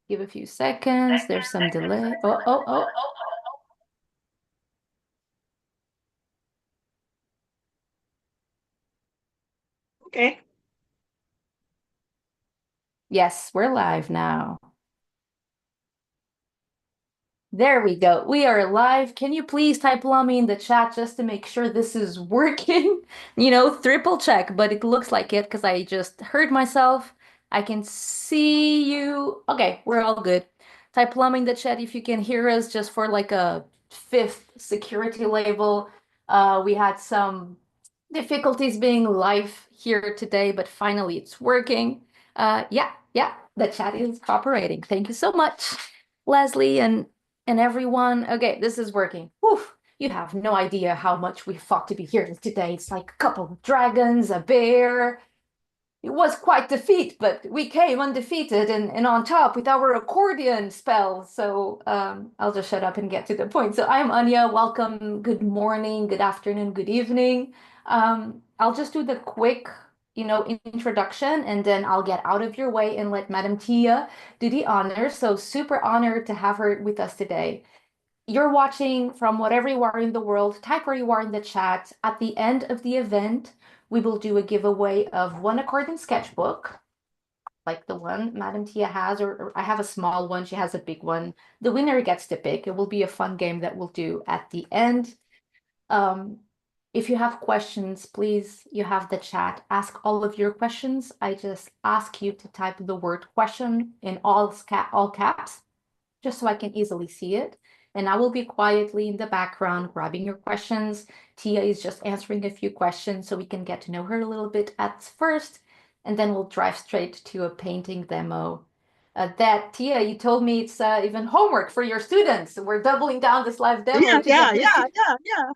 Give a few seconds. There's some delay. Oh. Okay. Yes, we're live now. There we go. We are live. Can you please type Lummy in the chat just to make sure this is working? Triple check, but it looks like it because I just heard myself. I can see you. Okay, we're all good. Type Lummy in the chat if you can hear us just for like a fifth security label. We had some difficulties being live here today, but finally it's working. Yeah, the chat is cooperating. Thank you so much, Leslie and everyone. Okay, this is working. Whew, you have no idea how much we fought to be here today. It's like a couple of dragons, a bear. It was quite the feat, but we came undefeated and on top with our accordion spell. So I'll just shut up and get to the point. So I'm Anya. Welcome. Good morning, good afternoon, good evening. I'll just do the quick, introduction, and then I'll get out of your way and let Madam Tia do the honors. So super honored to have her with us today. You're watching from whatever you are in the world, type where you are in the chat. At the end of the event, we will do a giveaway of one Accordion sketchbook, like the one Madam Tia has, or I have a small one, she has a big one. The winner gets to pick. It will be a fun game that we'll do at the end. Um, if you have questions, please, you have the chat. Ask all of your questions. I just ask you to type the word question in all caps, just so I can easily see it. And I will be quietly in the background grabbing your questions. Tia is just answering a few questions so we can get to know her a little bit at first, and then we'll drive straight to a painting demo. Tia, you told me it's even homework for your students. We're doubling down this live demo Yeah, to yeah, get this, yeah, yeah, yeah,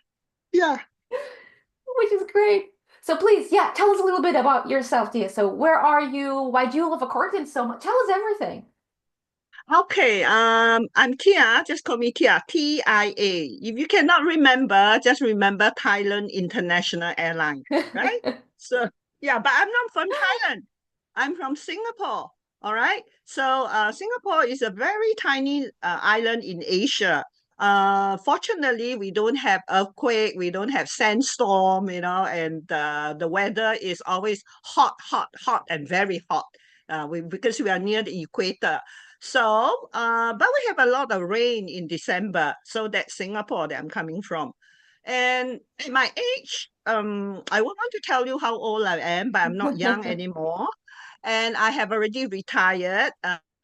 yeah. which is great. So please, yeah, tell us a little bit about yourself, Tia. So where are you? Why do you love accordion so much? Tell us everything. Okay, I'm Tia. Just call me Tia. Tia. If you cannot remember, just remember Thailand International Airline, right? So yeah, but I'm not from Thailand. I'm from Singapore. All right. So Singapore is a very tiny island in Asia. Fortunately, we don't have earthquake, we don't have sandstorm, and the weather is always hot, hot, hot, and very hot. Because we are near the equator. So, but we have a lot of rain in December. So that's Singapore that I'm coming from. And at my age, I won't want to tell you how old I am, but I'm not young anymore. And I have already retired.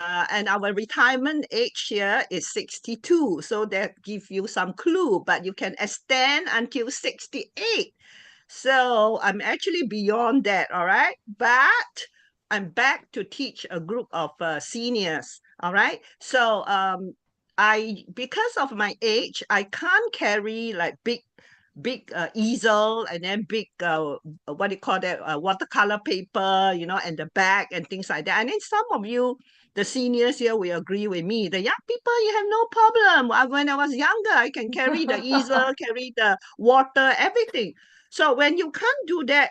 And our retirement age here is 62. So that gives you some clue, but you can extend until 68. So I'm actually beyond that, all right? But I'm back to teach a group of seniors, all right? So because of my age, I can't carry like big easel and then big what do you call that, watercolor paper, and the bag and things like that. And then some of you, the seniors here, will agree with me. The young people, you have no problem. When I was younger, I can carry the easel, carry the water, everything. So when you can't do that,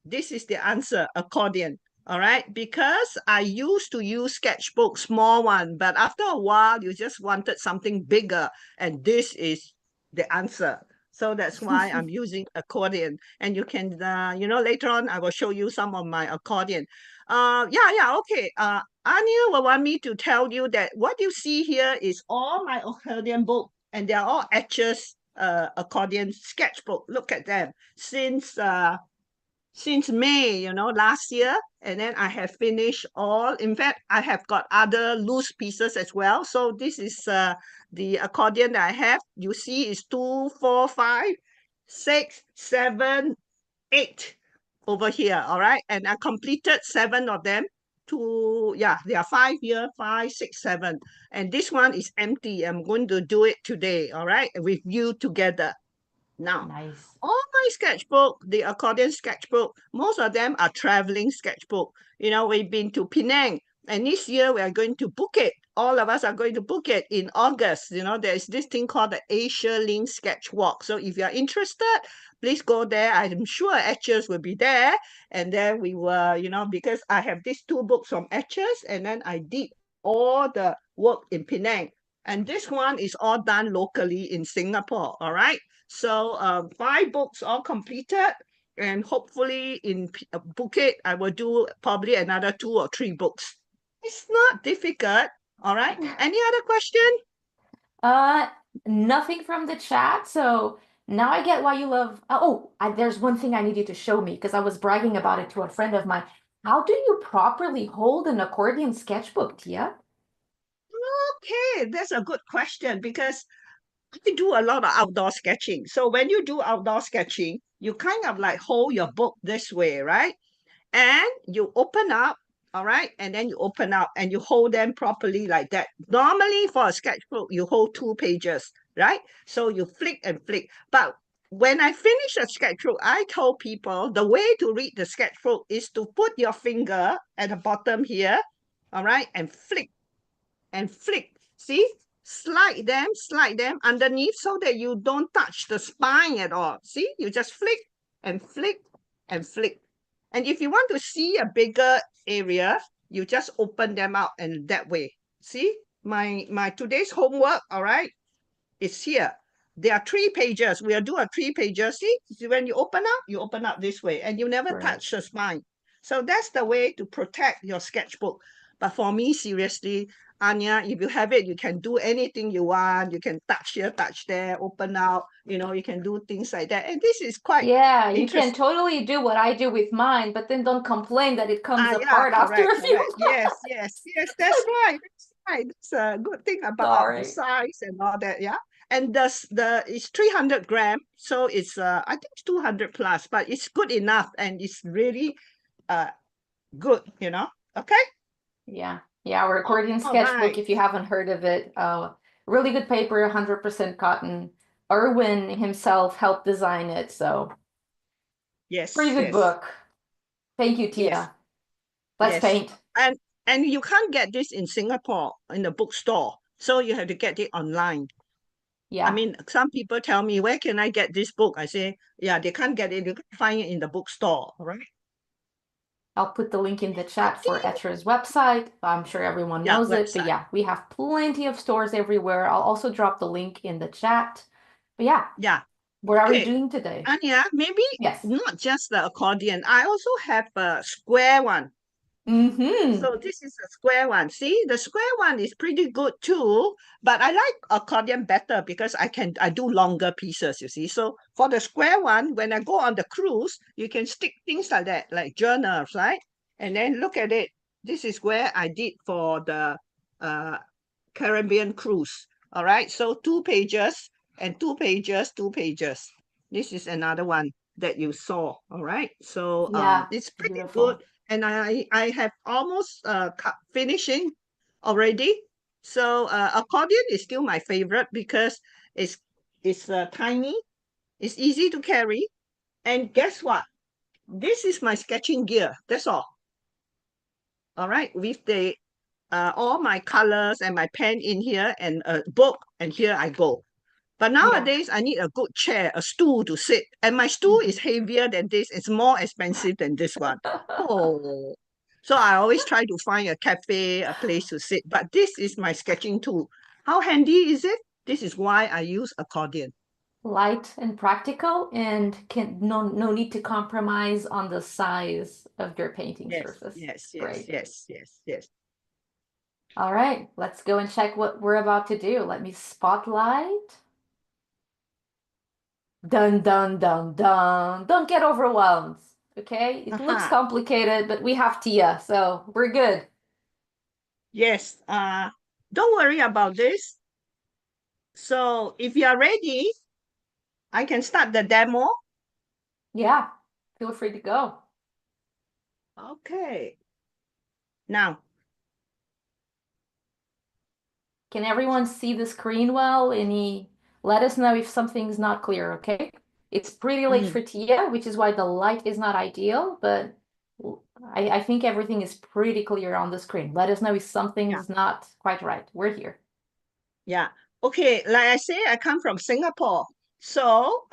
this is the answer: accordion. All right, because I used to use sketchbook, small one, but after a while, you just wanted something bigger, and this is the answer. So that's why I'm using accordion. And you can, later on, I will show you some of my accordion. Yeah, okay. Anya will want me to tell you that what you see here is all my accordion book, and they're all Etchers accordion sketchbook. Look at them since May, last year. And then I have finished all. In fact, I have got other loose pieces as well. So this is the accordion that I have. You see is 2, 4, 5, 6, 7, 8 over here. All right. And I completed 7 of them. They are 5 year, 5, 6, 7. And this one is empty. I'm going to do it today. All right. With you together. Now, Nice. all my sketchbook, the accordion sketchbook, most of them are traveling sketchbook. We've been to Penang, and this year we are going to Phuket. All of us are going to Phuket in August. There's this thing called the Asia Link Sketch Walk. So if you're interested, please go there. I'm sure Etchers will be there. And then we were, because I have these 2 books from Etchers, and then I did all the work in Penang. And this one is all done locally in Singapore, all right? So 5 books all completed. And hopefully in Phuket, I will do probably another 2 or 3 books. It's not difficult, all right? Any other question? Uh, Nothing from the chat. So now I get why you love. There's one thing I need you to show me because I was bragging about it to a friend of mine. How do you properly hold an accordion sketchbook, Tia? Okay, that's a good question because I do a lot of outdoor sketching. So when you do outdoor sketching, you kind of like hold your book this way, right? And you open up, all right? And then you open up and you hold them properly like that. Normally for a sketchbook, you hold 2 pages, right? So you flick and flick. But when I finish a sketchbook, I told people the way to read the sketchbook is to put your finger at the bottom here, all right? And flick. See? Slide them underneath so that you don't touch the spine at all. See? You just flick and flick and flick. And if you want to see a bigger area, you just open them out and that way. See? My today's homework, all right, is here. There are 3 pages. We'll do a 3 pages. See? When you open up this way and you never Right. touch the spine. So that's the way to protect your sketchbook. But for me, seriously, Anya, if you have it, you can do anything you want. You can touch here, touch there, open out, you can do things like that. And this is quite Yeah, you can interesting. totally do what I do with mine, but then don't complain that it comes Yeah, apart after correct, a few correct. Yes, months. yes, yes, that's right. That's right. That's a good thing about the Sorry. size and all that, yeah. And the it's 300 gram, so it's I think it's 200 plus, but it's good enough and it's really uh good. Okay? Yeah. Yeah, our accordion All sketchbook, right. if you haven't heard of it, really good paper, 100% cotton. Erwin himself helped design it, so pretty Yes, good yes, book. Thank you, yes, Tia. Let's yes. paint. And and you can't get this in Singapore in the bookstore, so you have to get it online. I Yeah, mean, some people tell me, where can I get this book? I say, yeah, they can't get it. You can find it in the bookstore, right? I'll put the link in the I chat for think, Etchr's website. I'm sure everyone yeah, knows it, but website. yeah, we have plenty of stores everywhere. I'll also drop the link in the chat. But yeah, Yeah. what are we Okay. doing today? Anya, maybe Yes. not just the accordion. I also have a square one. Mm-hmm. So this is a square one. See, the square one is pretty good too, but I like accordion better because I do longer pieces, you see. So for the square one, when I go on the cruise, you can stick things like that, like journals, right? And then look at it. This is where I did for the uh Caribbean cruise. All right. So 2 pages and 2 pages, 2 pages. This is another one that you saw. All right. So Yeah, it's pretty good. beautiful. And I have almost finishing already. So accordion is still my favorite because it's tiny, it's easy to carry. And guess what? This is my sketching gear. That's all. All right. With the all my colors and my pen in here and a book, and here I go. But Yeah. nowadays, I need a good chair, a stool to sit. And my stool is Mhm. heavier than this. It's more expensive than this one. Oh. So I always try to find a cafe, a place to sit. But this is my sketching tool. How handy is it? This is why I use accordion. Light and practical, and can no need to compromise on the size of your painting Yes, surface. yes, yes, Great. yes, yes, yes. All right, let's go and check what we're about to do. Let me spotlight. Dun dun dun dun. Don't get overwhelmed. Okay? It looks Aha. complicated, but we have Tia, so we're good. Yes. Don't worry about this. So if you are ready, I can start the demo. Yeah, feel free to go. Okay. Now, Can everyone see the screen well? Let us know if something's not clear, okay? It's pretty late mm, for Tia, which is why the light is not ideal, but I think everything is pretty clear on the screen. Let us know if yeah, something's not quite right. We're here. yeah. Okay, like I say, I come from Singapore. So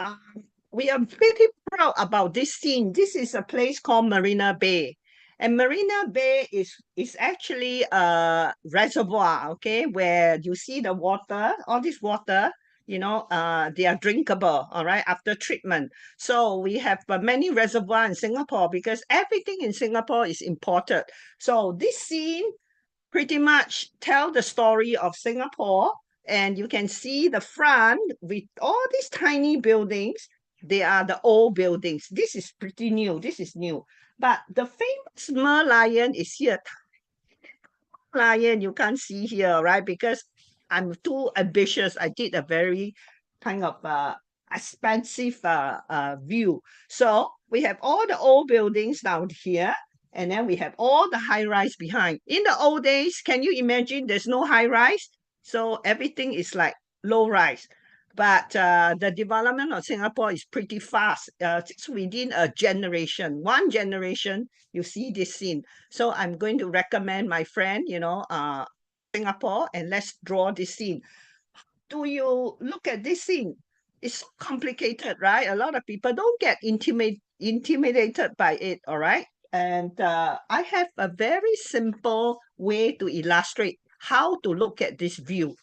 we are pretty proud about this scene. This is a place called Marina Bay. And Marina Bay is actually a reservoir, okay, where you see the water, all this water, they are drinkable, all right, after treatment. So we have many reservoirs in Singapore because everything in Singapore is imported. So this scene pretty much tell the story of Singapore, and you can see the front with all these tiny buildings. They are the old buildings. This is pretty new. This is new. But the famous Merlion is here. Lion you can't see here, right? Because I'm too ambitious. I did a very kind of expensive view. So we have all the old buildings down here, and then we have all the high rise behind. In the old days, can you imagine there's no high rise? So everything is like low rise. But the development of Singapore is pretty fast. It's within a generation, one generation, you see this scene. So I'm going to recommend my friend, Singapore, and let's draw this scene. Do you look at this scene? It's so complicated, right? A lot of people don't get intimidated by it, all right? And I have a very simple way to illustrate how to look at this view.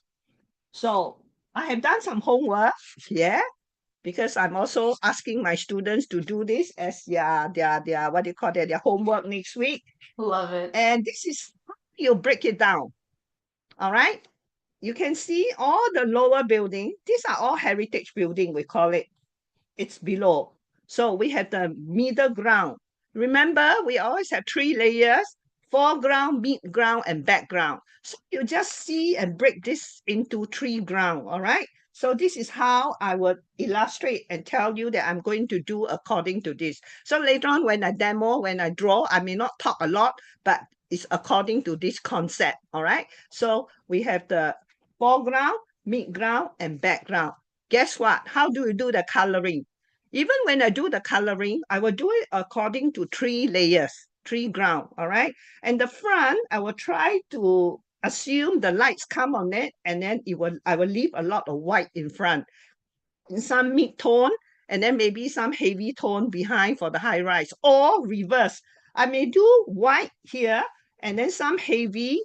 So I have done some homework here because I'm also asking my students to do this as their what do you call that, their homework next week. Love it. And this is how you break it down. All right. You can see all the lower building. These are all heritage building, we call it. It's below. So we have the middle ground. Remember, we always have 3 layers: foreground, mid-ground, and background. So you just see and break this into 3 ground, all right? So this is how I would illustrate and tell you that I'm going to do according to this. So later on when I demo, when I draw, I may not talk a lot, but it's according to this concept, all right? So we have the foreground, mid-ground, and background. Guess what? How do you do the coloring? Even when I do the coloring, I will do it according to 3 layers, 3 ground, all right? And the front, I will try to assume the lights come on it, and then I will leave a lot of white in front, some mid-tone, and then maybe some heavy tone behind for the high rise, or reverse. I may do white here, and then some heavy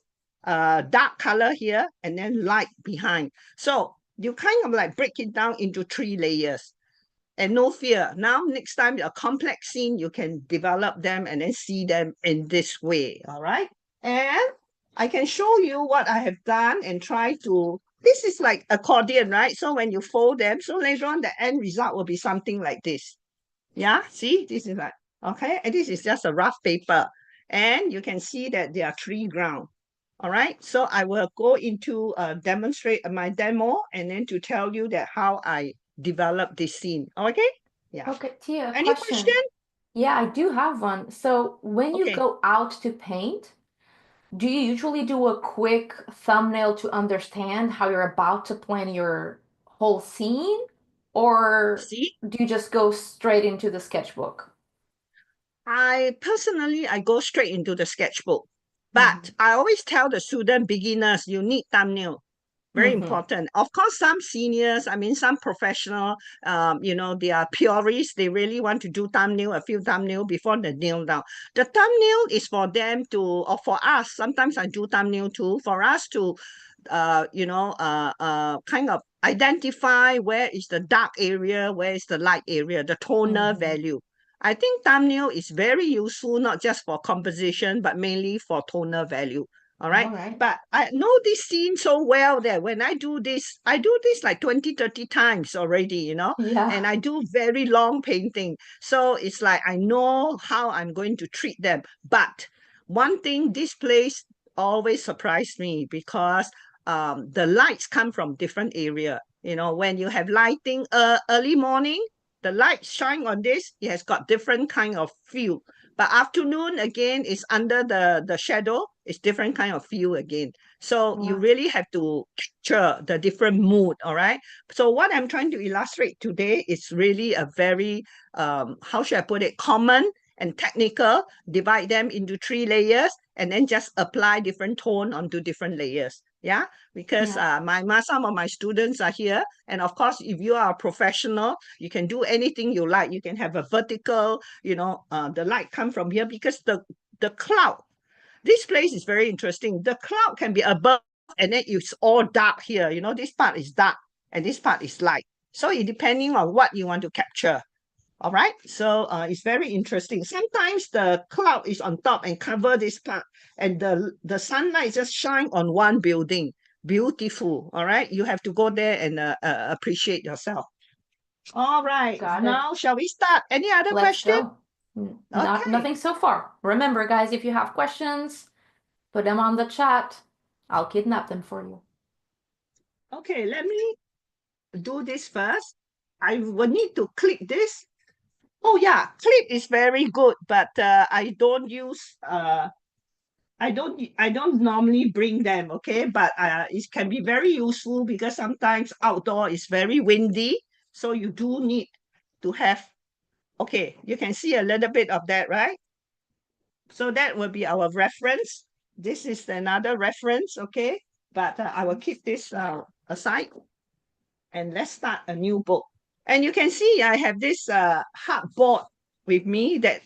dark color here, and then light behind. So you kind of like break it down into 3 layers. And no fear. Now, next time, a complex scene, you can develop them and then see them in this way, all right? And I can show you what I have done and try to, this is like accordion, right? So when you fold them, so later on, the end result will be something like this. Yeah, see, this is like, okay? And this is just a rough paper. And you can see that there are 3 ground. All right, so I will go into demonstrate my demo and then to tell you that how I develop this scene. Okay? Yeah. Okay, Tia, Any question. question? Yeah, I do have one. So when you Okay. go out to paint, do you usually do a quick thumbnail to understand how you're about to plan your whole scene? Or See, do you just go straight into the sketchbook? I go straight into the sketchbook. But Mm-hmm. I always tell the student beginners, you need thumbnail. Very Mm-hmm. important. Of course, some seniors, I mean, some professional, they are purists. They really want to do thumbnail, a few thumbnail before the nail down. The thumbnail is for them to, or for us, sometimes I do thumbnail too, for us to, kind of identify where is the dark area, where is the light area, the tonal Mm-hmm. value. I think thumbnail is very useful, not just for composition, but mainly for tonal value. All All right. right. But I know this scene so well that when I do this like 20, 30 times already, Yeah. and I do very long painting. So it's like I know how I'm going to treat them. But one thing, this place always surprised me because the lights come from different area. When you have lighting early morning, the light shine on this, it has got different kind of feel. But afternoon again is under the shadow, it's different kind of feel again. So you Yeah. really have to capture the different mood, all right? So what I'm trying to illustrate today is really a very, how should I put it, common and technical, divide them into 3 layers, and then just apply different tone onto different layers. Yeah, because Yeah. some of my students are here, and of course, if you are a professional, you can do anything you like. You can have a vertical, the light come from here because the cloud. This place is very interesting. The cloud can be above and then it's all dark here. You know, this part is dark and this part is light. So it depending on what you want to capture. All right. So it's very interesting. Sometimes the cloud is on top and cover this part and the sunlight just shine on one building. Beautiful. All right. You have to go there and appreciate yourself. All right. Got it. Now, shall we start? Any other Let's question? go. Okay. Nothing so far. Remember, guys, if you have questions, put them on the chat. I'll kidnap them for you. Okay, let me do this first. I will need to click this. Oh yeah, clip is very good, but I don't use I don't normally bring them, okay? But it can be very useful because sometimes outdoor is very windy, so you do need to have. Okay, you can see a little bit of that, right? So that will be our reference. This is another reference, okay? But I will keep this aside and let's start a new book. And you can see I have this hard board with me that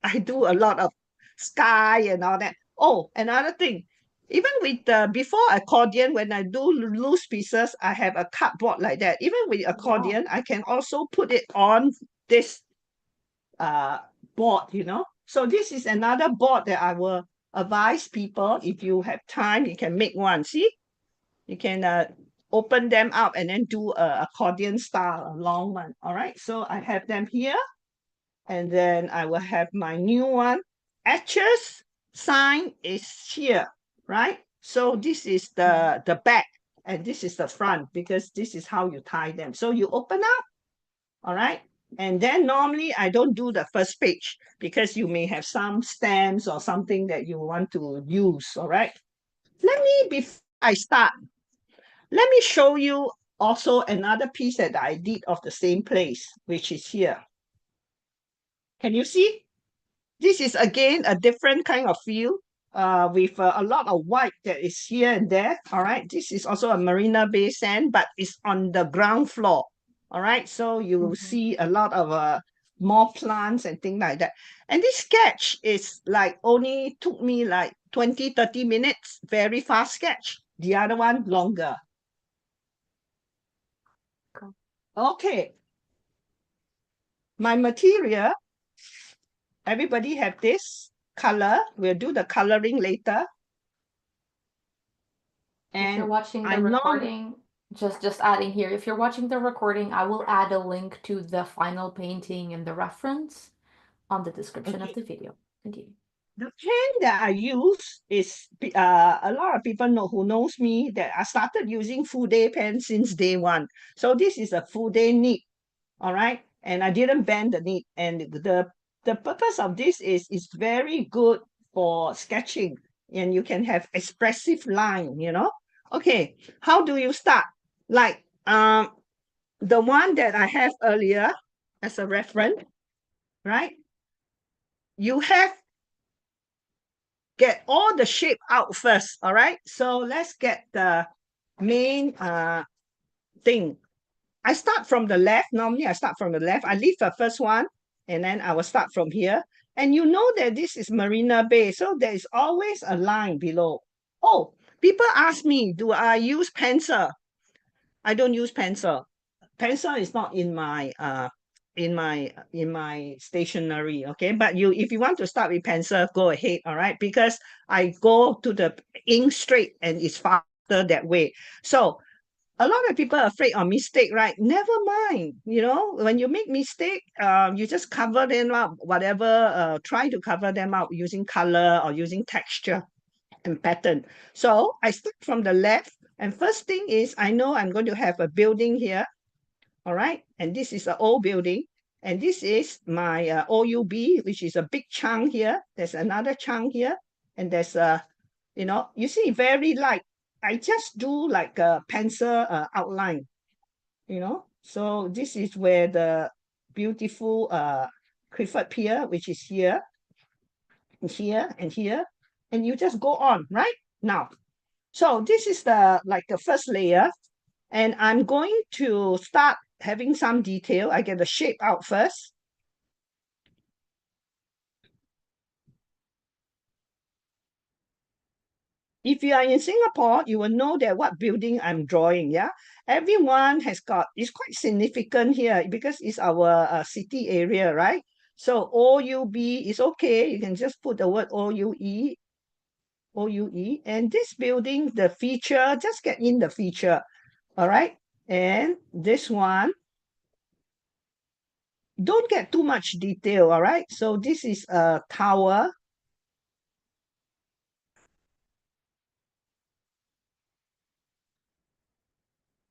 I do a lot of sky and all that. Oh, another thing, even with before accordion, when I do loose pieces, I have a cardboard like that. Even with accordion, Wow. I can also put it on this uh, board, you know. So this is another board that I will advise people, if you have time, you can make one. See, you can open them up and then do a accordion style, a long one. All right, so I have them here. And then I will have my new one. Etchr's sign is here, right? So this is the back and this is the front because this is how you tie them. So you open up, all right? And then normally I don't do the first page because you may have some stamps or something that you want to use, all right? Before I start, let me show you also another piece that I did of the same place, which is here. Can you see? This is again a different kind of view with a lot of white that is here and there. All right. This is also a Marina Bay sand, but it's on the ground floor. All right. So you will see a lot of more plants and things like that. And this sketch is like only took me like 20-30 minutes. Very fast sketch. The other one longer. Okay. My material, everybody have this color. We'll do the coloring later. If you're And watching the I know, recording, just adding here, if you're watching the recording, I will add a link to the final painting and the reference on the description of okay, the video. Continue. the pen that I use is a lot of people know who knows me that I started using full day pen since day one. So this is a full day nib, all right, and I didn't bend the nib. And the purpose of this is very good for sketching, and you can have expressive line, you know. Okay, how do you start? Like the one that I have earlier as a reference, right? You have get all the shape out first, all right? So let's get the main thing. I start from the left. Normally I start from the left. I leave the first one and then I will start from here. And you know that this is Marina Bay, so there is always a line below. Oh, people ask me, do I use pencil? I don't use pencil. Pencil is not in my stationery, okay? But if you want to start with pencil, go ahead, all right? Because I go to the ink straight and it's faster that way. So a lot of people are afraid of mistake, right? Never mind. You know, when you make mistake, you just cover them up, whatever, try to cover them up using color or using texture and pattern. So I start from the left. And first thing is, I know I'm going to have a building here, all right? And this is an old building. And this is my OUB, which is a big chunk here. There's another chunk here. And there's you see very light. I just do like a pencil outline, you know. So this is where the beautiful Clifford Pier, which is here, and here, and here. And you just go on, right? Now, so this is the first layer. And I'm going to start having some detail. I get the shape out first. if you are in Singapore, you will know that what building I'm drawing, yeah? Everyone has got, it's quite significant here because it's our city area, right? So OUB is okay. You can just put the word OUE, OUE. And this building, the feature, just get in the feature, all right? And this one, don't get too much detail, all right? So this is a tower.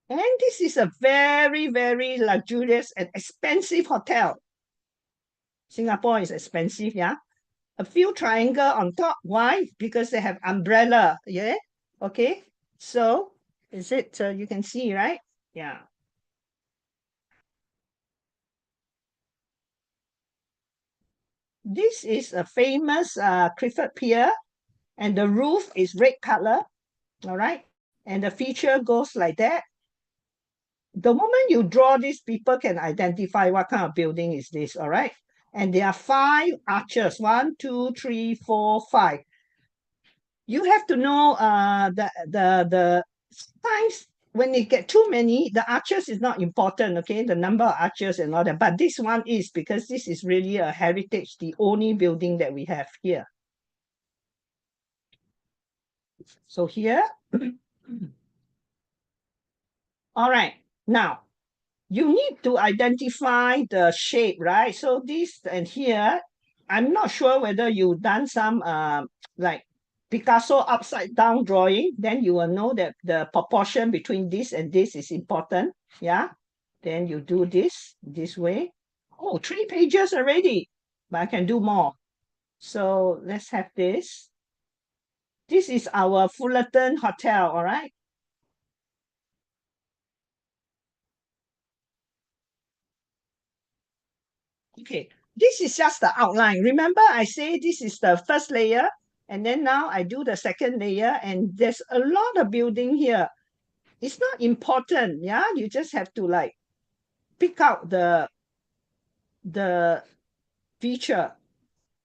And this is a very, very luxurious and expensive hotel. Singapore is expensive, yeah? A few triangle on top. Why? Because they have umbrella, yeah? Okay, so is it, you can see, right? Yeah. This is a famous Clifford Pier, and the roof is red color, all right? And the feature goes like that. The moment you draw this, people can identify what kind of building is this, all right? And there are 5 arches, 1, 2, 3, 4, 5. You have to know the sometimes when you get too many, the arches is not important, okay? The number of arches and all that. But this one is because this is really a heritage, the only building that we have here. So here, all right, now you need to identify the shape, right? So this and here, I'm not sure whether you've done some like Picasso upside down drawing, then you will know that the proportion between this and this is important. Yeah. Then you do this way. Oh, 3 pages already, but I can do more. So let's have this. This is our Fullerton Hotel, all right? Okay, this is just the outline. Remember, I say this is the first layer, and then now I do the second layer, and there's a lot of building here. It's not important, yeah? You just have to like pick out the feature.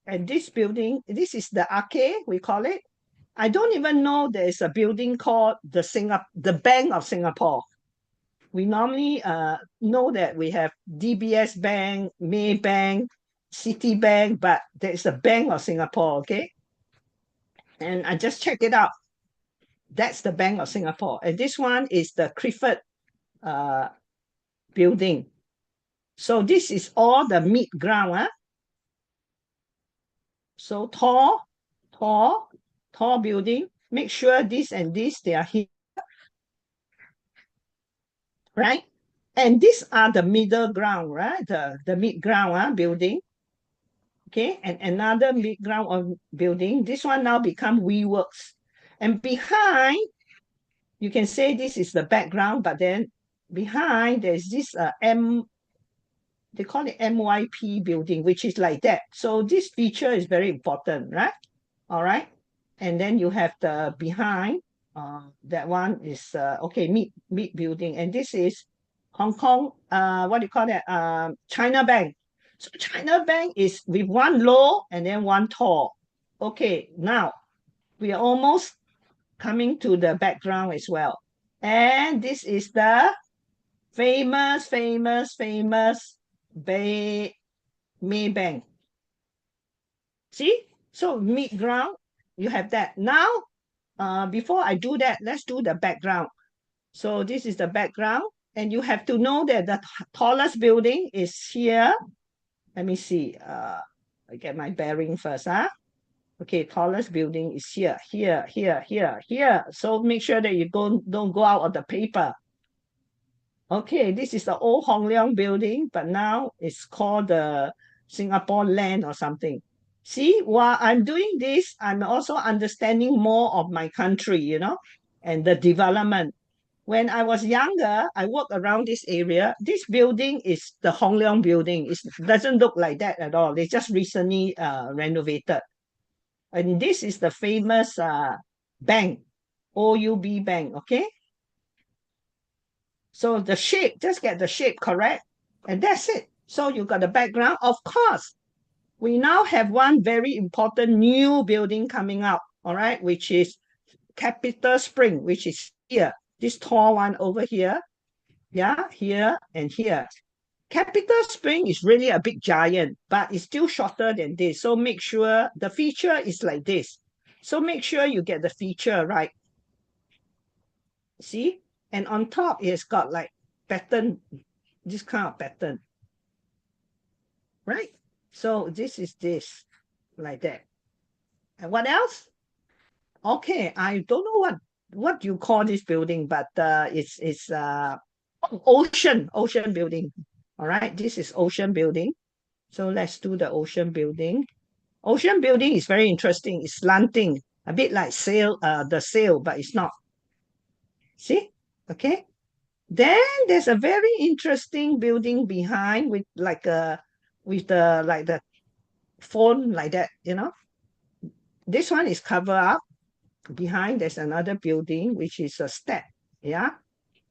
And this building, this is the arcade, we call it. I don't even know there's a building called the Bank of Singapore. We normally know that we have DBS Bank, Maybank, Citibank, but there's a Bank of Singapore, okay? And I just checked it out. That's the Bank of Singapore. And this one is the Clifford uh, building. So this is all the mid ground. Huh? So tall building. Make sure this and this, they are here, right? And these are the middle ground, right? The mid ground building. Okay, and another mid ground of building. This one now become WeWorks. And behind, you can say this is the background, but then behind there's this they call it MYP building, which is like that. So this feature is very important, right? All right. And then you have the behind, that one is, okay, mid building. And this is Hong Kong, what do you call that? China Bank. So China Bank is with one low and then one tall. Okay, now we are almost coming to the background as well. And this is the famous Maybank. See? So mid-ground, you have that. Now, before I do that, let's do the background. So this is the background. And you have to know that the tallest building is here. Let me see. I get my bearing first. Huh? Okay, tallest building is here. So make sure that you don't go out of the paper. Okay, this is the old Hong Leong building, but now it's called the Singapore Land or something. See, while I'm doing this, I'm also understanding more of my country, and the development. When I was younger, I walked around this area. This building is the Hong Leong building. It doesn't look like that at all. They just recently renovated. And this is the famous bank, OUB Bank, okay? So the shape, just get the shape correct. And that's it. So you got the background. Of course, we now have one very important new building coming out, all right, which is capital spring, which is here, this tall one over here. Yeah, here and here. Capital spring is really a big giant, but it's still shorter than this. So make sure the feature is like this. So make sure you get the feature right. See? And on top, it's got like pattern, this kind of pattern. Right? So this is this, like that. And what else? Okay, I don't know what you call this building, but it's ocean building. All right, this is ocean building. So let's do the ocean building. Ocean building is very interesting. It's slanting, a bit like the sail, but it's not. See? Okay. Then there's a very interesting building behind with the phone like that, you know. This one is covered up. Behind there's another building which is a step. Yeah.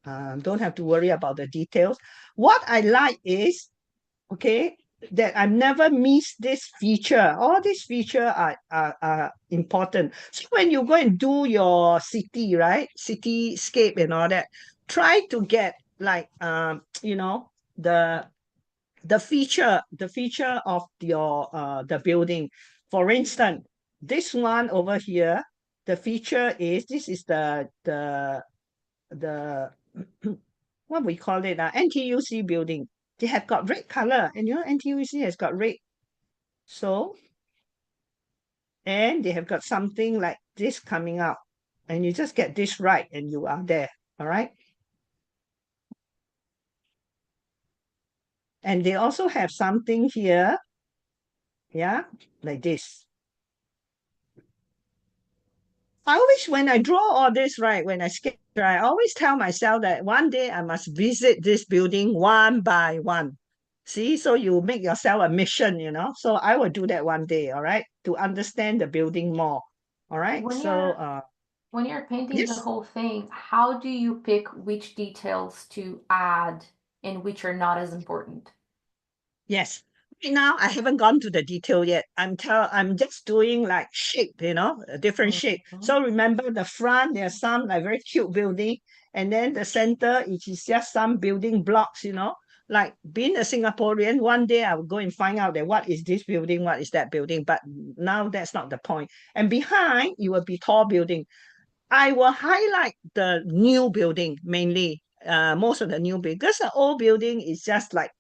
Don't have to worry about the details. What I like is, okay, that I never miss this feature. All these features are important. So when you go and do your city, right, cityscape and all that, try to get like you know, the feature of your the building. For instance, this one over here, the feature is this is the what we call it, NTUC building. They have got red color, and you know NTUC has got red. So, and they have got something like this coming out, and you just get this right, and you are there. All right. And they also have something here, yeah, like this. I always, when I draw all this, right, when I sketch, right, I always tell myself that one day I must visit this building one by one. See, so you make yourself a mission, you know. So I will do that one day, all right, to understand the building more. All right. When So you're painting the yes, whole thing, how do you pick which details to add and which are not as important? yes. Right now I haven't gone to the detail yet. I'm just doing like shape, you know, a different shape. Mhm. So remember the front, there's some like very cute building, and then the center, it is just some building blocks, you know. Like being a Singaporean, one day I will go and find out that what is this building, what is that building. But now that's not the point. And behind, it will be tall building. I will highlight the new building mainly, most of the new building, because the old building is just like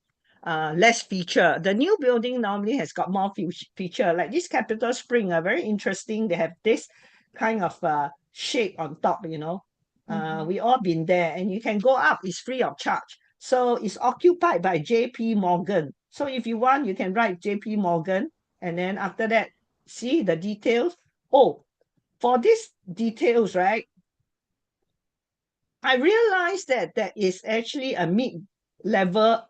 less feature. The new building normally has got more feature, like this Capital Spring are very interesting. They have this kind of shape on top, you know. Mhm. We all been there, and you can go up, it's free of charge. So it's occupied by JP Morgan. So if you want, you can write JP Morgan, and then after that, see the details. Oh, for these details, right, I realized that there is actually a mid-level,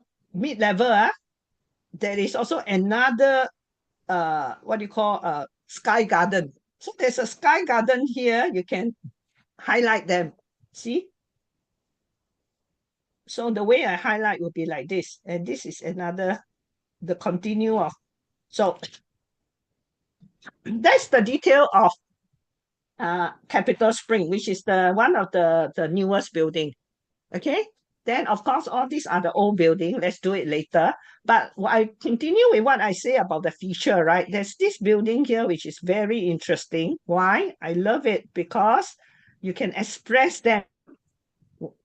there is also another what do you call sky garden. So there's a sky garden here. You can highlight them. See? So the way I highlight will be like this. And this is another, the continue of. So that's the detail of Capital Spring, which is the one of the newest building. Okay. Then of course all these are the old building. Let's do it later. But I continue with what I say about the feature, right? There's this building here which is very interesting. Why? I love it because you can express them.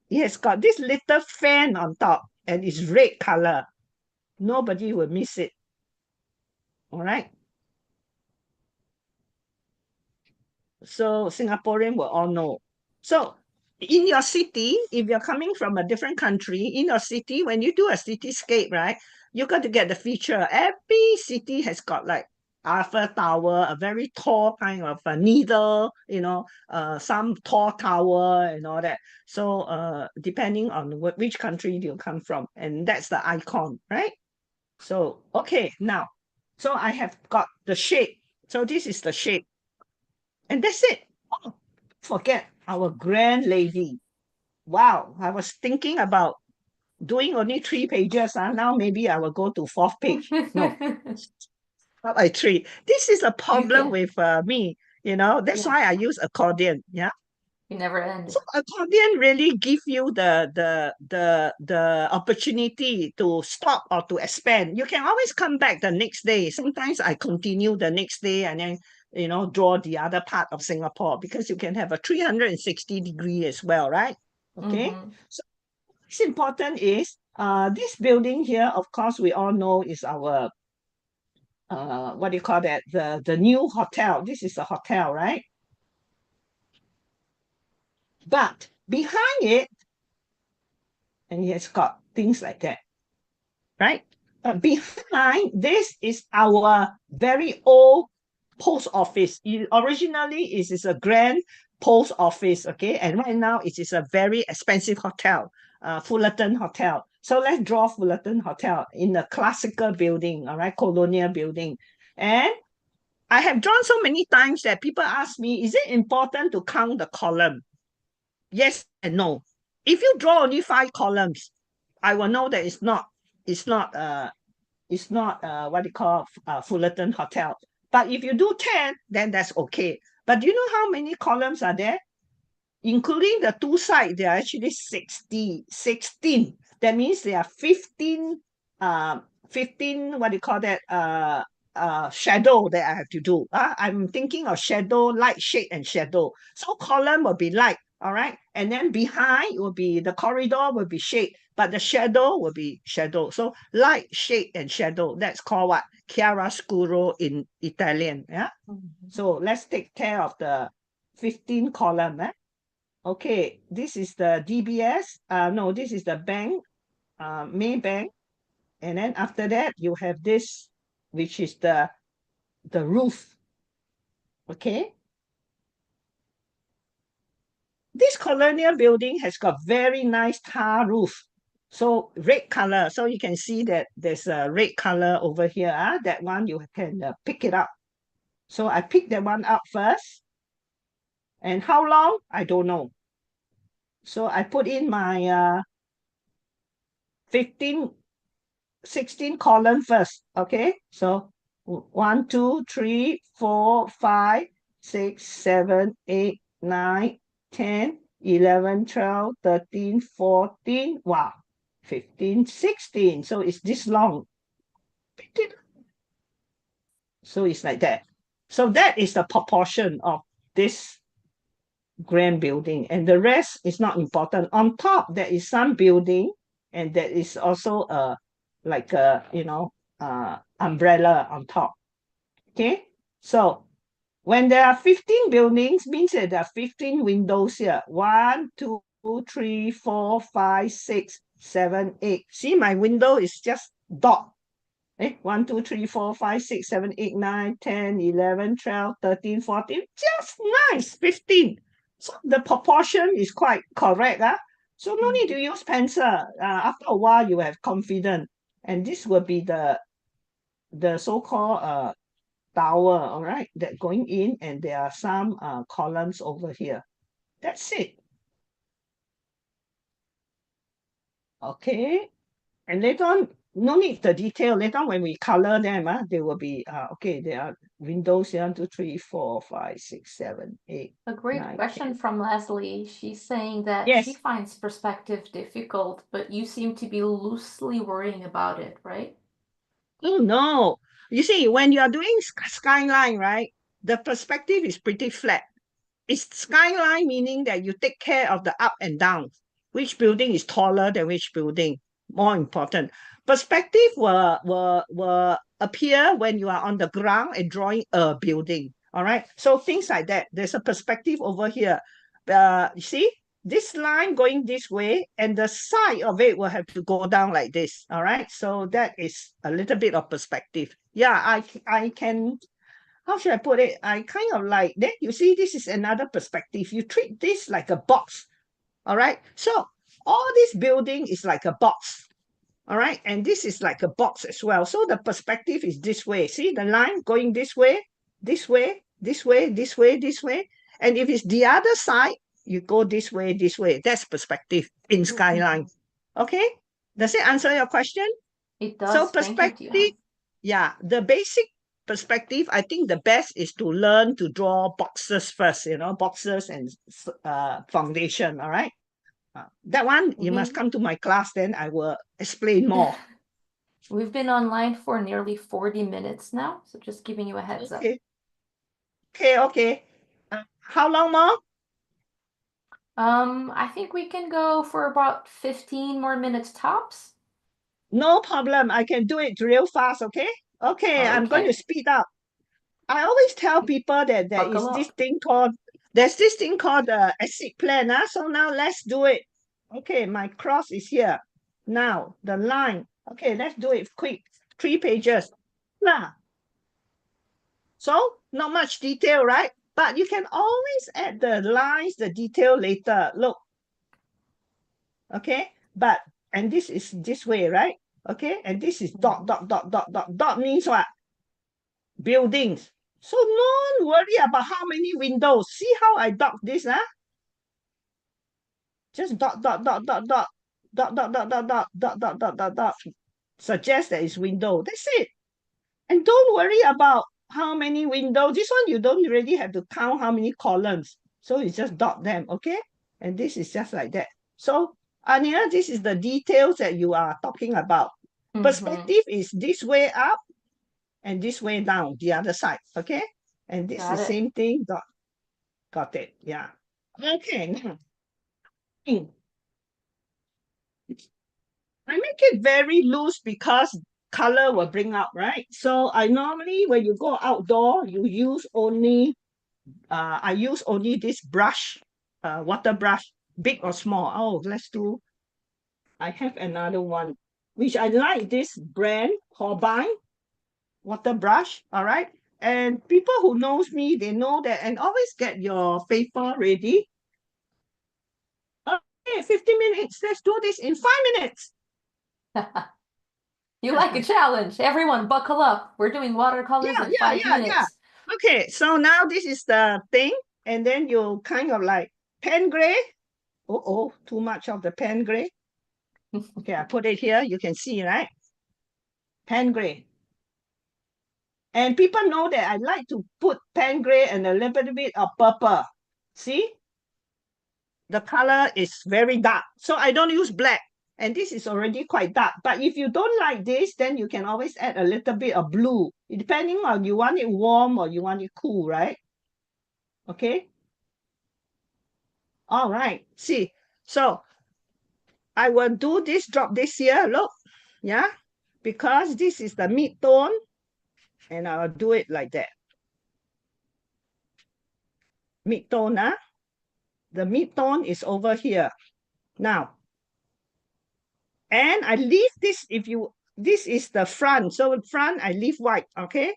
It has got this little fan on top and it's red color. Nobody will miss it. All right. So Singaporean will all know. So in your city, if you're coming from a different country, in your city, when you do a cityscape, right, you got to get the feature. Every city has got like Eiffel Tower, a very tall kind of a needle, you know, some tall tower and all that. So depending on which country you come from, and that's the icon, right? So okay, now, so I have got the shape. So this is the shape. And that's it. Oh, forget our grand lady. Wow, I was thinking about doing only 3 pages. Now maybe I will go to fourth page. No, not like three. This is a You problem can. with me. You know, that's Yeah. why I use accordion. Yeah. You never So end. accordion really give you the opportunity to stop or to expand. You can always come back the next day. Sometimes I continue the next day and then draw the other part of Singapore, because you can have a 360-degree as well, right? Okay. Mm-hmm. So what's important is this building here, of course, we all know is our what do you call that? The new hotel. This is a hotel, right? But behind it, and it has got things like that, right? Behind this is our very old post office. Originally, it is a grand post office, okay? And right now, it is a very expensive hotel, Fullerton Hotel. So let's draw Fullerton Hotel in a classical building, all right, colonial building. And I have drawn so many times that people ask me, is it important to count the column? Yes and no. If you draw only 5 columns, I will know that it's not what you call Fullerton Hotel. But if you do 10, then that's okay. But do you know how many columns are there? Including the two sides, there are actually 16. That means there are 15, 15, what do you call that? Shadow that I have to do. I'm thinking of shadow, light, shade, and shadow. So column will be light, all right? And then behind will be the corridor will be shade, but the shadow will be shadow. So light, shade, and shadow. That's called what? Chiaroscuro in Italian. Yeah. Mm-hmm. So let's take care of the 15 column. Okay, this is the DBS. No, this is the bank, Maybank. And then after that, you have this, which is the roof. Okay. This colonial building has got very nice tar roof. So red color. So you can see that there's a red color over here. That one you can pick it up. So I picked that one up first. And how long? I don't know. So I put in my 15 16 column first. Okay. So 1, 2, 3, 4, 5, 6, 7, 8, 9, 10, 11, 12, 13, 14. Wow. 15, 16. So it's this long. So it's like that. So that is the proportion of this grand building, and the rest is not important. On top, there is some building, and there is also a like a umbrella on top. Okay, so when there are 15 buildings, means that there are 15 windows here. 1, 2, 3, 4, 5, 6, 7, 8. See, my window is just dot. 1, 2, 3, 4, 5, 6, 7, 8, 9, 10, 11, 12, 13, 14. Just nice, 15. So the proportion is quite correct. So no need to use pencil. After a while, you have confidence. And this will be the so-called tower, all right, that going in, and there are some columns over here. That's it. Okay. And later on, no need the detail. Later on, when we color them, they will be okay. There are windows here, 1, 2, 3, 4, 5, 6, 7, 8, A great 9, question 10. from Leslie. She's saying that she Yes. finds perspective difficult, but you seem to be loosely worrying about it, right? Oh no. You see, when you are doing skyline, right, the perspective is pretty flat. It's skyline, meaning that you take care of the up and down. Which building is taller than which building? More important. Perspective will appear when you are on the ground and drawing a building. All right. So things like that. There's a perspective over here. You see, this line going this way, and the side of it will have to go down like this. All right. So that is a little bit of perspective. Yeah, I can, how should I put it? I kind of like that. You see, this is another perspective. You treat this like a box. All right. So all this building is like a box. All right. And this is like a box as well. So the perspective is this way. See the line going this way, this way, this way, this way, this way. And if it's the other side, you go this way, this way. That's perspective in skyline. Okay. Does it answer your question? It So does. Thank you, Tia. perspective, yeah, the basic perspective, I think the best is to learn to draw boxes first, boxes and foundation, all right? That one, you must We come to my class, then I will explain more. we've been online for nearly 40 minutes now, so just giving you a heads up. Okay, okay. How long more? I think we can go for about 15 more minutes tops. No problem. I can do it real fast, okay? Okay, I'm going to Okay, speed up. I always tell people that buckle up. there's this thing called the acid plan. So now let's do it. Okay, my cross is here. Now, the line. Okay, let's do it quick. 3 pages. Nah. So, not much detail, right? But you can always add the lines, the detail later. Look, okay? And this is this way, right? Okay, and this is dot, dot, dot, dot, dot. Dot means what? Buildings. So don't worry about how many windows. See how I dot this, Just dot, dot, dot, dot, dot, dot, dot, dot, dot, dot, dot, dot, dot, dot, dot. Suggest that it's window. That's it. And don't worry about how many windows. This one, you don't really have to count how many columns. So you just dot them, okay? And this is just like that. So, Anya, this is the details that you are talking about. Perspective is this way up and this way down, the other side, okay? And this Got is the it. same thing, dot. Got it, yeah. Okay, now, I make it very loose because color will bring up, right? So I normally, when you go outdoor, you use only, I use only this brush, water brush, big or small. Oh, let's do, I have another one, which I like this brand, Corbine water brush, all right? And people who knows me, they know that, and always get your paper ready. Okay, 50 minutes. Let's do this in 5 minutes. You like a challenge. Everyone, buckle up. We're doing watercolors in 5 minutes. Okay, so now this is the thing, and then you kind of like pen gray. Oh, too much of the pen gray. Okay, I put it here. You can see, right? Pen gray. And people know that I like to put pen gray and a little bit of purple. See? The color is very dark. So I don't use black. And this is already quite dark. But if you don't like this, then you can always add a little bit of blue. Depending on you want it warm or you want it cool, right? Okay. All right. See. So I will do this, drop this here. Look. Yeah. Because this is the mid-tone. And I'll do it like that. Mid-tone, the mid-tone is over here. Now, and I leave this, this is the front. So front, I leave white, okay?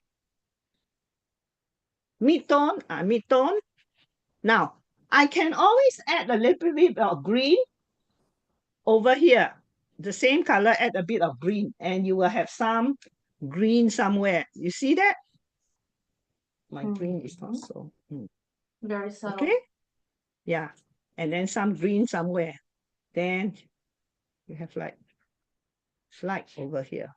Mid-tone, mid-tone. Now, I can always add a little bit of green over here. The same color, add a bit of green. And you will have some green somewhere. You see that? My green is not so. Very subtle. Okay? Yeah. And then some green somewhere. Then you have like slide over here.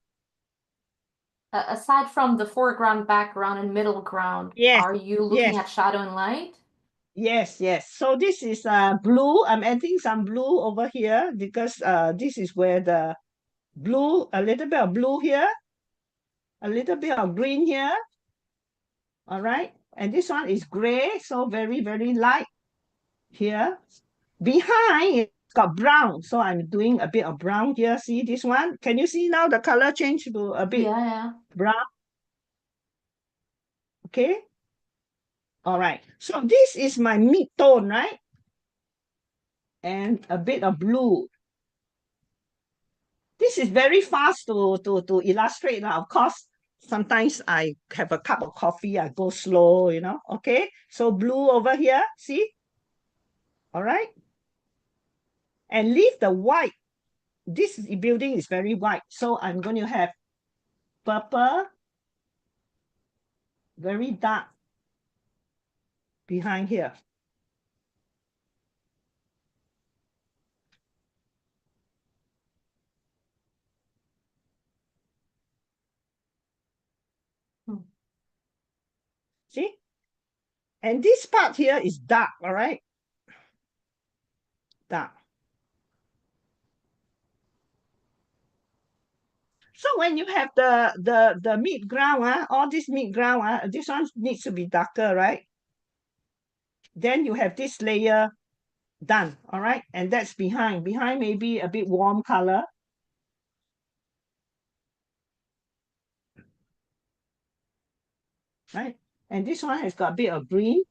Aside from the foreground, background, and middle ground, Yes, are you looking yes, at shadow and light? yes. So this is blue. I'm adding some blue over here because this is where the blue, a little bit of blue here, a little bit of green here. All right. And this one is gray, so very, very light here. Behind it's got brown. So I'm doing a bit of brown here. See this one? Can you see now the color change to a bit Yeah. brown? Okay. All right. So this is my mid-tone, right? And a bit of blue. This is very fast to illustrate. Of course, sometimes I have a cup of coffee, I go slow, Okay, so blue over here, see? All right. And leave the white. This building is very white. So I'm going to have purple, very dark behind here. And this part here is dark, all right? Dark. So when you have the mid ground, all this mid ground, this one needs to be darker, right? Then you have this layer done, all right? And that's behind. Behind maybe a bit warm color. Right? And this one has got a bit of green.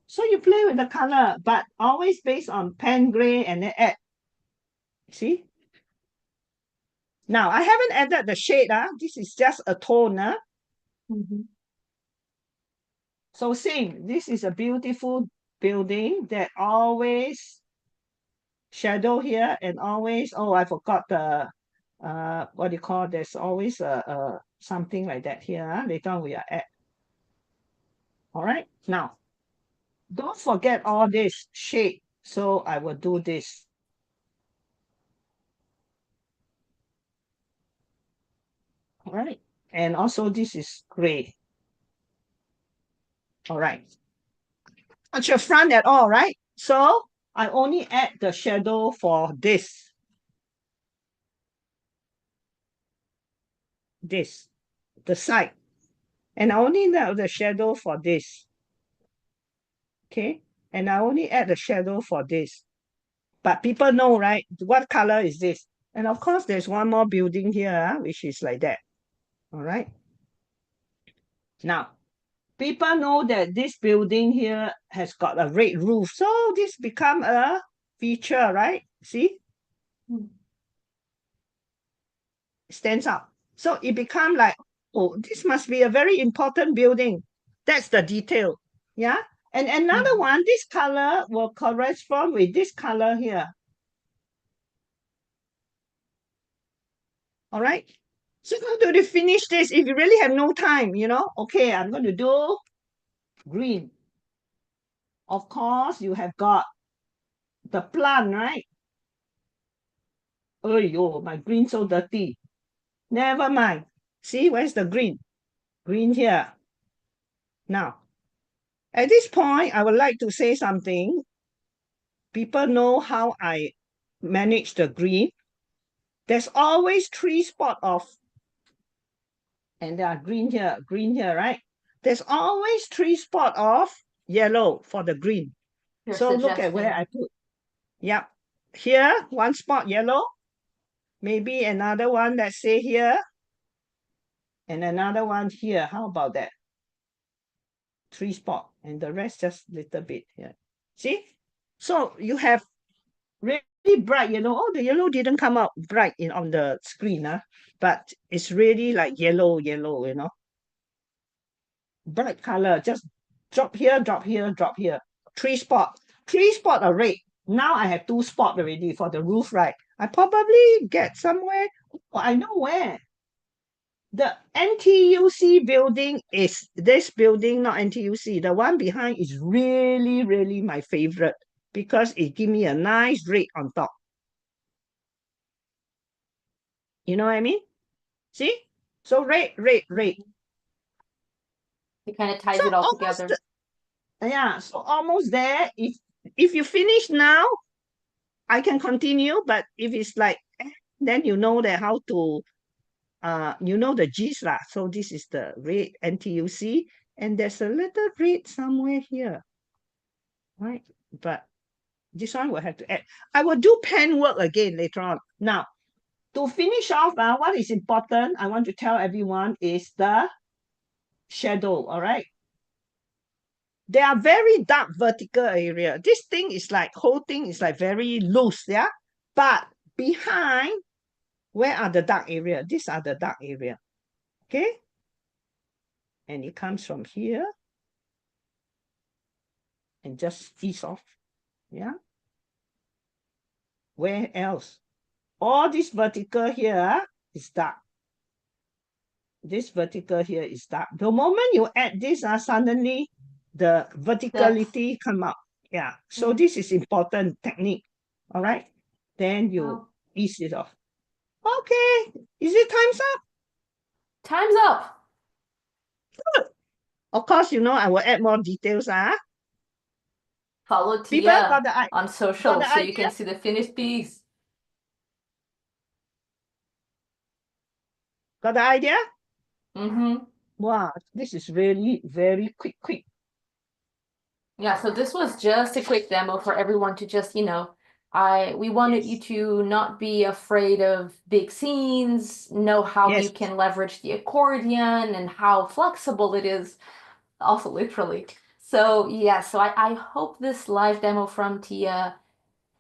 So you play with the color, but always based on pen gray and then add. See? Now, I haven't added the shade. This is just a tone. So same, this is a beautiful building that always shadow here and always, oh, I forgot the, what do you call, there's always something like that here. Later on we are at. All right, now, don't forget all this shade. So I will do this. All right, and also this is gray. All right, not your front at all, right? So I only add the shadow for this, the side, and I only add the shadow for this. Okay, and I only add the shadow for this. But people know, right? What color is this? And of course, there's one more building here, which is like that. All right. Now, people know that this building here has got a red roof. So this become a feature, right? See? Stands out. So it become like, oh, this must be a very important building. That's the detail. Yeah. And another one, this color will correspond with this color here. All right. So how do you finish this if you really have no time, Okay, I'm going to do green. Of course, you have got the plant, right? Oh, yo, my green so dirty. Never mind. See, where's the green? Green here. Now, at this point, I would like to say something. People know how I manage the green. There's always 3 spots of, and there are green here, right? There's always 3 spots of yellow for the green. You're So look at where suggesting. I put. Yep. Here, 1 spot yellow. Maybe another one, let's say here. And another one here. How about that? 3 spot. And the rest just little bit here. See? So you have really bright yellow. Oh, the yellow didn't come out bright on the screen. But it's really like yellow, Bright color. Just drop here, drop here, drop here. 3 spot. 3 spot are red. Now I have 2 spot already for the roof, right? I probably get somewhere. Oh, I know where. The NTUC building is this building, not NTUC. The one behind is really, really my favorite because it gives me a nice red on top. You know what I mean? See? So red, red, red. It kind of ties So it all almost, together. yeah, so almost there. If you finish now, I can continue. But if it's like, then you know that how to, you know the gist lah. So this is the red NTUC, and there's a little red somewhere here, right? But this one will have to add. I will do pen work again later on. Now, to finish off, what is important, I want to tell everyone is the shadow, all right? They are very dark vertical area. This thing is like, whole thing is like very loose, yeah? But behind, where are the dark area? These are the dark area, okay? And it comes from here and just ease off, yeah? Where else? All this vertical here is dark. This vertical here is dark. The moment you add this, suddenly the verticality come out. Yeah. So this is important technique. All right. Then you ease it off. Okay. Is it time's up? Time's up. Of course, I will add more details. Follow People Tia on got social the so you idea? can see the finished piece. Got the idea? Mm-hmm. Wow, this is really very quick. Yeah, so this was just a quick demo for everyone to just, we wanted you Yes, to not be afraid of big scenes, know how you yes, can leverage the accordion and how flexible it is, also literally. So yeah, so I hope this live demo from Tia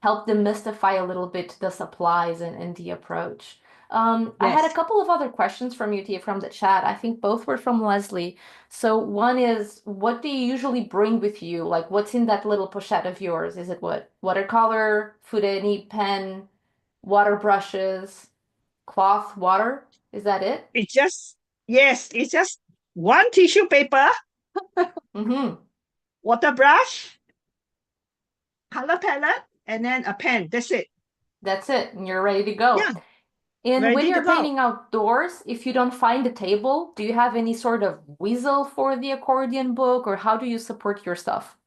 help demystify a little bit the supplies and the approach. I had a yes. couple of other questions from you, Tia, from the chat. I think both were from Leslie. So one is, what do you usually bring with you? Like, what's in that little pochette of yours? Is it what? Watercolor, Fudeni, pen, water brushes, cloth, water? Is that it? It's just, yes, it's just one tissue paper, Mm-hmm. water brush, color palette, and then a pen. That's it. That's it. And you're ready to go. Yeah, And when ready to you're go. painting outdoors, if you don't find a table, do you have any sort of whistle for the accordion book, or how do you support your stuff?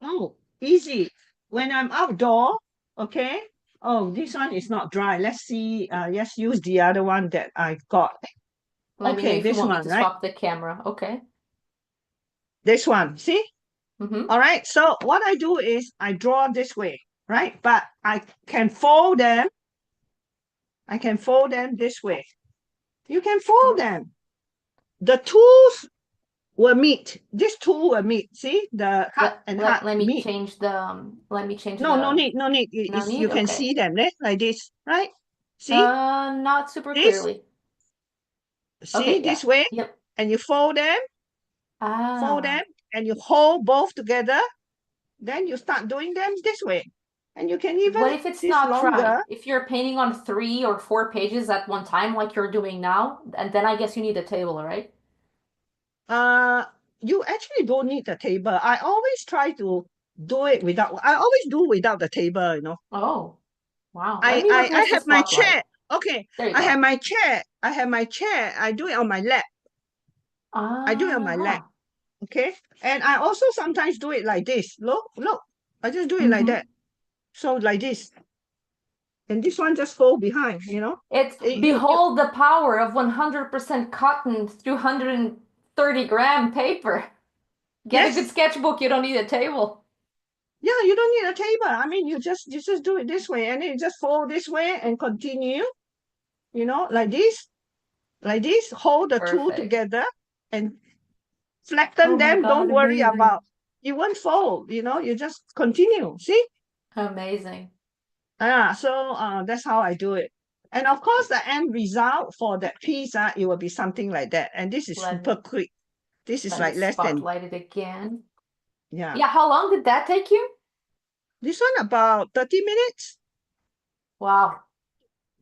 Oh, easy. When I'm outdoor, okay. Oh, this one is not dry. Let's see. Let's use the other one that I got. Let me know Okay, if you this want me one, to right? swap the camera. Okay. This one. See? Mm-hmm. All right. So what I do is I draw this way, right? But I can fold them. I can fold them this way. You can fold them. The tools will meet. This tool will meet. See? The cut Let and let cut let me meet. change the let me change No, no the need, no need. no You need. can Okay. see them like this, right? See? Not super This, clearly. see Okay, yeah. this way, Yep. and you fold Ah. them, and you hold both together. Then you start doing them this way, and you can even What if it's this not dry? longer. If you're painting on 3 or 4 pages at one time, like you're doing now, and then I guess you need a table, right? Uh, you actually don't need the table. I always try to do it without. I always do without the table. Oh, wow. Let I me I I replace the have my spotlight. chair. Okay, There you I have go. my chair. I have my chair. I do it on my lap. I do it on my lap. Uh-huh. Okay, and I also sometimes do it like this. Look. I just do it like Mm-hmm. that. So like this, and this one just fold behind. It's You behold the power of 100% cotton through 130-gram paper. Get a good yes, sketchbook, you don't need a table. yeah. You don't need a table. I mean, you just do it this way, and then you just fold this way and continue. Like this. Hold the two Perfect. together and Oh flatten my them. God, Don't worry amazing. about. You won't fold. You just continue. See? Amazing. So that's how I do it. And of course, the end result for that piece, it will be something like that. And this is Let super me quick. This is let me like less than, spotlight it again. yeah. Yeah, how long did that take you? This one about 30 minutes, Wow.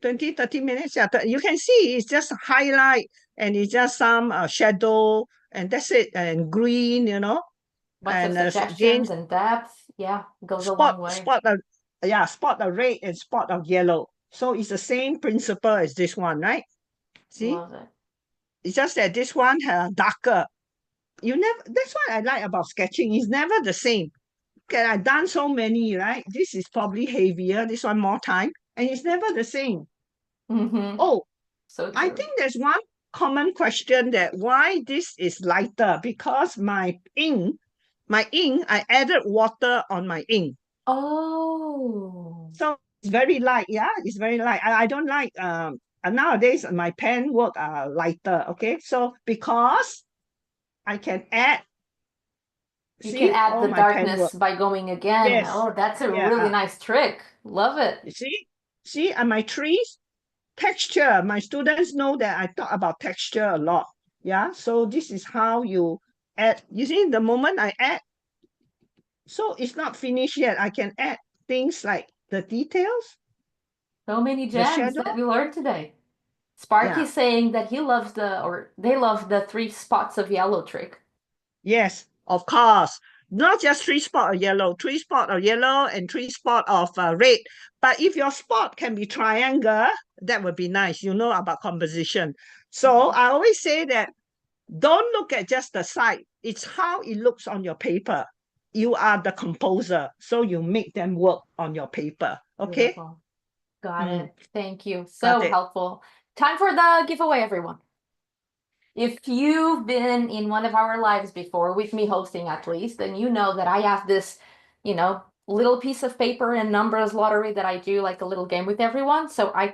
20, 30 minutes. Yeah, you can see it's just a highlight and it's just some shadow and that's it. And green, Bunch of and again, suggestions and depth. Yeah, goes a spot, long way. spot, spot the red and spot of yellow. So it's the same principle as this one, right? See? Love it. It's just that this one has darker. That's what I like about sketching. It's never the same. Okay, I've done so many, right? This is probably heavier, this one more time, and it's never the same. Mm-hmm. Oh, So I true. think there's one common question that why this is lighter because my ink, I added water on my ink. Oh. So it's very light, yeah, it's very light. I don't like nowadays my pen work are lighter, okay? So because I can add, You can see add all the my pen work. darkness by going again. Yes, Oh, that's a really yeah. nice trick. Love it. You see, and my trees texture. My students know that I talk about texture a lot. Yeah, so this is how you add. You see, the moment I add, so it's not finished yet. I can add things like the details, So many the gems shadow. that we learned today. Yeah, Sparky's saying that he loves or they love the 3 spots of yellow trick. yes, of course. Not just three spot of yellow, 3 spot of yellow and 3 spot of red. But if your spot can be triangle, that would be nice. You know about composition. So Mhm. I always say that Don't look at just the side. It's how it looks on your paper. You are the composer, so you make them work on your paper. Okay? Beautiful. Got it. Thank you. Got So it. helpful. Time for the giveaway, everyone. If you've been in one of our lives before, with me hosting at least, then you know that I have this, little piece of paper and numbers lottery that I do like a little game with everyone. So I'm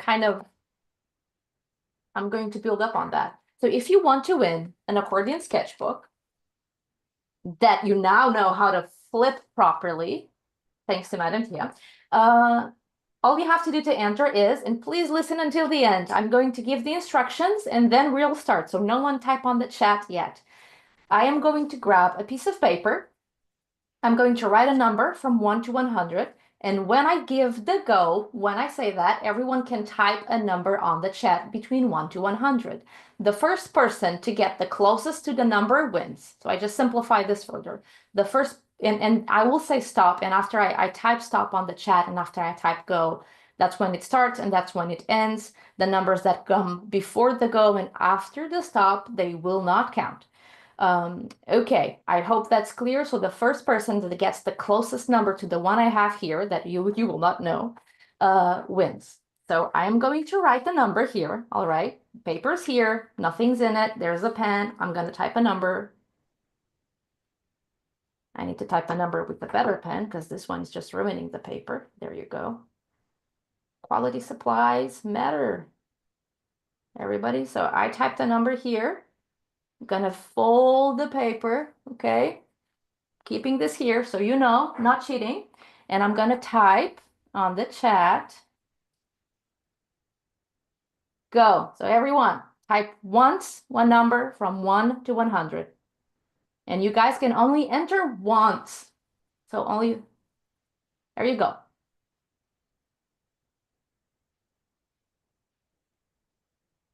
going to build up on that. So if you want to win an accordion sketchbook that you now know how to flip properly, thanks to Madam Tia, all you have to do to enter is, and please listen until the end, I'm going to give the instructions and then we'll start. So no one type on the chat yet. I am going to grab a piece of paper. I'm going to write a number from 1 to 100. And when I give the go, when I say that, everyone can type a number on the chat between 1 to 100. The first person to get the closest to the number wins. So I just simplify this further. The first, and I will say stop, and after I type stop on the chat, and after I type go, that's when it starts and that's when it ends. The numbers that come before the go and after the stop, they will not count. Okay, I hope that's clear. So the first person that gets the closest number to the one I have here that you will not know wins. So I'm going to write the number here. All right, paper's here, nothing's in it. There's a pen. I'm going to type a number. I need to type a number with a better pen because this one is just ruining the paper. There you go. Quality supplies matter, everybody. So I typed a number here. I'm gonna fold the paper, okay? Keeping this here so you know, not cheating. And I'm gonna type on the chat. Go. So everyone, type once one number from 1 to 100. And you guys can only enter once. So only, there you go.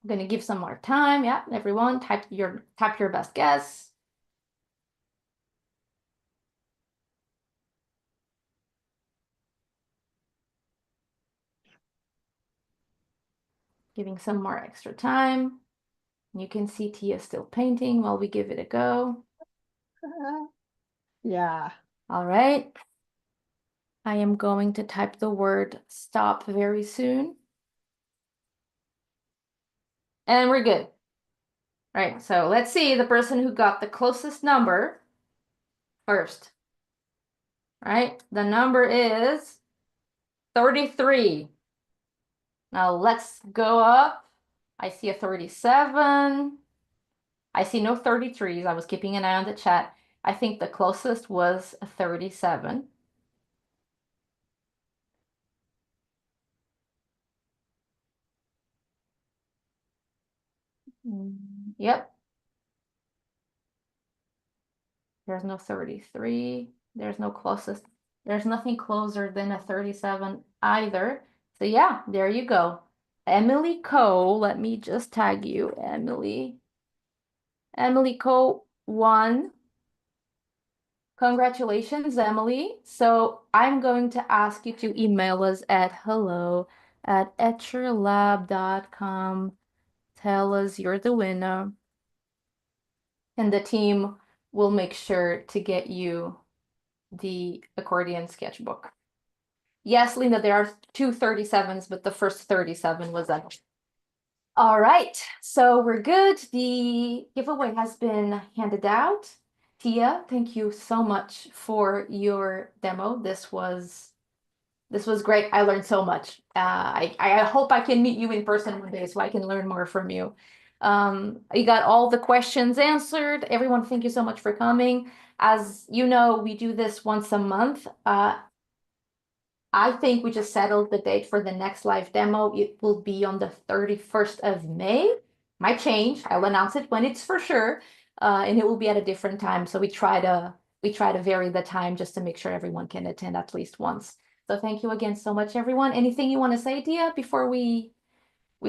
I'm gonna give some more time. Yeah, everyone, type your best guess. Giving some more extra time. You can see Tia still painting while we give it a go. Yeah. All right. I am going to type the word stop very soon. And we're good. Right, so let's see the person who got the closest number first. Right, the number is 33. Now let's go up. I see a 37. I see no 33s. I was keeping an eye on the chat. I think the closest was a 37. Yep. There's no 33. There's no closest. There's nothing closer than a 37 either. So yeah, there you go. Emily Coe, let me just tag you, Emily. Emily Coe won. Congratulations, Emily. So I'm going to ask you to email us at hello@etchrlab.com. Tell us you're the winner. And the team will make sure to get you the accordion sketchbook. Yes, Lena, there are two 37s, but the first 37 was done. All right, so we're good. The giveaway has been handed out. Tia, thank you so much for your demo. This was great. I learned so much. I hope I can meet you in person one day so I can learn more from you. You got all the questions answered. Everyone, thank you so much for coming. As you know, we do this once a month. I think we just settled the date for the next live demo. It will be on the 31st of May. Might change. I'll announce it when it's for sure. And it will be at a different time. So we try to vary the time just to make sure everyone can attend at least once. So thank you again so much, everyone. Anything you want to say, Tia, before we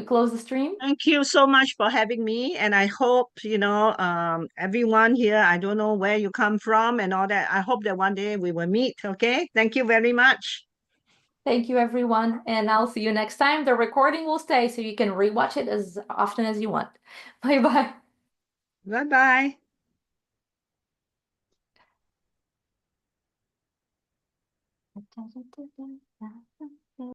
close the stream? Thank you so much for having me. And I hope, everyone here, I don't know where you come from and all that. I hope that one day we will meet. Okay. Thank you very much. Thank you, everyone. And I'll see you next time. The recording will stay so you can rewatch it as often as you want. Bye-bye. Bye bye.